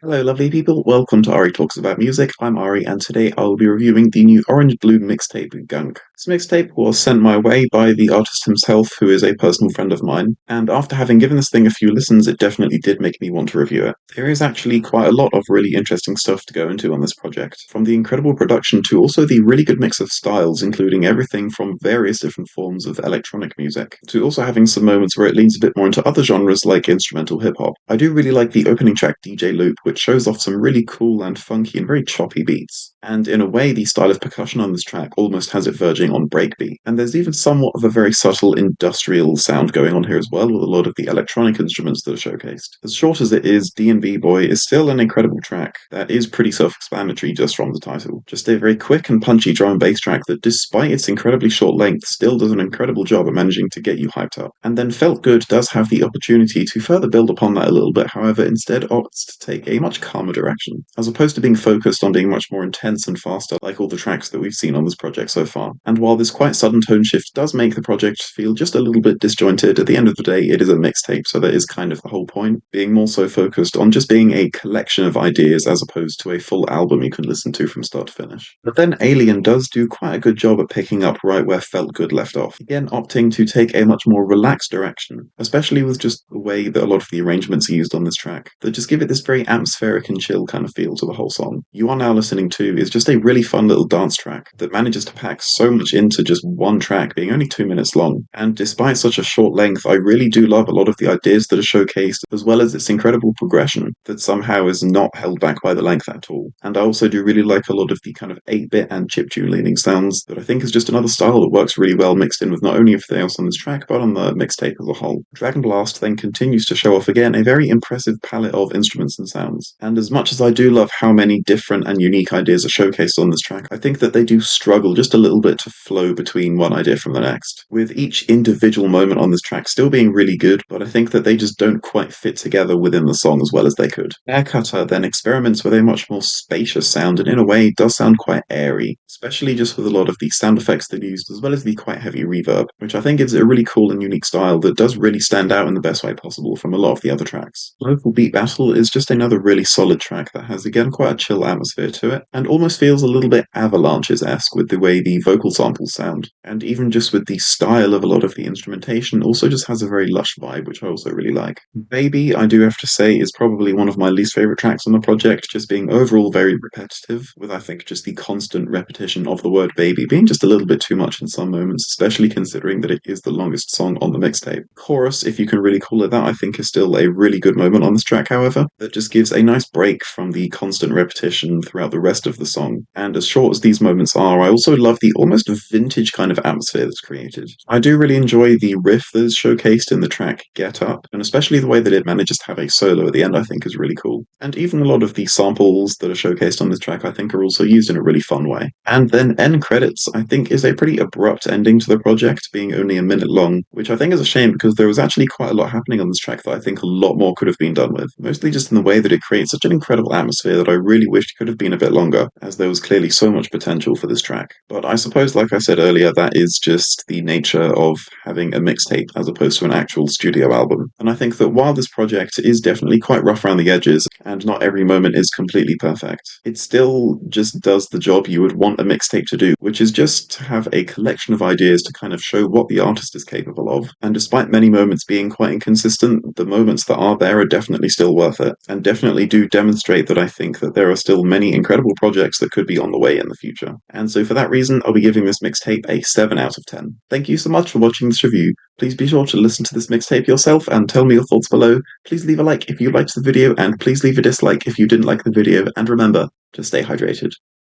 Hello, lovely people. Welcome to Ari Talks About Music. I'm Ari, and today I'll be reviewing the new Orange Blue mixtape, GUNK. This mixtape was sent my way by the artist himself, who is a personal friend of mine, and after having given this thing a few listens, it definitely did make me want to review it. There is actually quite a lot of really interesting stuff to go into on this project, from the incredible production to also the really good mix of styles, including everything from various different forms of electronic music, to also having some moments where it leans a bit more into other genres like instrumental hip hop. I do really like the opening track DJ Loop, which shows off some really cool and funky and very choppy beats. And in a way, the style of percussion on this track almost has it verging on breakbeat. And there's even somewhat of a very subtle industrial sound going on here as well, with a lot of the electronic instruments that are showcased. As short as it is, D&B Boy is still an incredible track that is pretty self-explanatory just from the title. Just a very quick and punchy drum and bass track that, despite its incredibly short length, still does an incredible job at managing to get you hyped up. And then Felt Good does have the opportunity to further build upon that a little bit, however, instead opts to take a much calmer direction, as opposed to being focused on being much more intense and faster like all the tracks that we've seen on this project so far. And while this quite sudden tone shift does make the project feel just a little bit disjointed, at the end of the day it is a mixtape, so that is kind of the whole point, being more so focused on just being a collection of ideas as opposed to a full album you can listen to from start to finish. But then Alien does do quite a good job at picking up right where Felt Good left off, again opting to take a much more relaxed direction, especially with just the way that a lot of the arrangements are used on this track, that just give it this very atmospheric and chill kind of feel to the whole song. You Are Now Listening To is just a really fun little dance track that manages to pack so much into just one track, being only 2 minutes long. And despite such a short length, I really do love a lot of the ideas that are showcased, as well as its incredible progression that somehow is not held back by the length at all. And I also do really like a lot of the kind of 8-bit and chiptune leaning sounds that I think is just another style that works really well mixed in with not only everything else on this track, but on the mixtape as a whole. Dragon Blast then continues to show off again a very impressive palette of instruments and sounds. And as much as I do love how many different and unique ideas are showcased on this track, I think that they do struggle just a little bit to flow between one idea from the next, with each individual moment on this track still being really good, but I think that they just don't quite fit together within the song as well as they could. Aircutter then experiments with a much more spacious sound, and in a way does sound quite airy, especially just with a lot of the sound effects that are used, as well as the quite heavy reverb, which I think gives it a really cool and unique style that does really stand out in the best way possible from a lot of the other tracks. Local Beat Battle is just another really solid track that has again quite a chill atmosphere to it, and almost feels a little bit Avalanches-esque with the way the vocal samples sound, and even just with the style of a lot of the instrumentation also just has a very lush vibe, which I also really like. Baby, I do have to say, is probably one of my least favourite tracks on the project, just being overall very repetitive, with I think just the constant repetition of the word baby being just a little bit too much in some moments, especially considering that it is the longest song on the mixtape. Chorus, if you can really call it that, I think is still a really good moment on this track, however, that just gives a nice break from the constant repetition throughout the rest of the song. And as short as these moments are, I also love the almost vintage kind of atmosphere that's created. I do really enjoy the riff that is showcased in the track Get Up, and especially the way that it manages to have a solo at the end I think is really cool. And even a lot of the samples that are showcased on this track I think are also used in a really fun way. And then end credits I think is a pretty abrupt ending to the project, being only a minute long, which I think is a shame because there was actually quite a lot happening on this track that I think a lot more could have been done with, mostly just in the way that it creates such an incredible atmosphere that I really wished could have been a bit longer, as there was clearly so much potential for this track. But I suppose, like I said earlier, that is just the nature of having a mixtape as opposed to an actual studio album. And I think that while this project is definitely quite rough around the edges, and not every moment is completely perfect, it still just does the job you would want a mixtape to do, which is just to have a collection of ideas to kind of show what the artist is capable of. And despite many moments being quite inconsistent, the moments that are there are definitely still worth it, and definitely do demonstrate that I think that there are still many incredible projects that could be on the way in the future. And so for that reason, I'll be giving this mixtape a 7 out of 10. Thank you so much for watching this review. Please be sure to listen to this mixtape yourself and tell me your thoughts below. Please leave a like if you liked the video, and please leave a dislike if you didn't like the video, and remember to stay hydrated.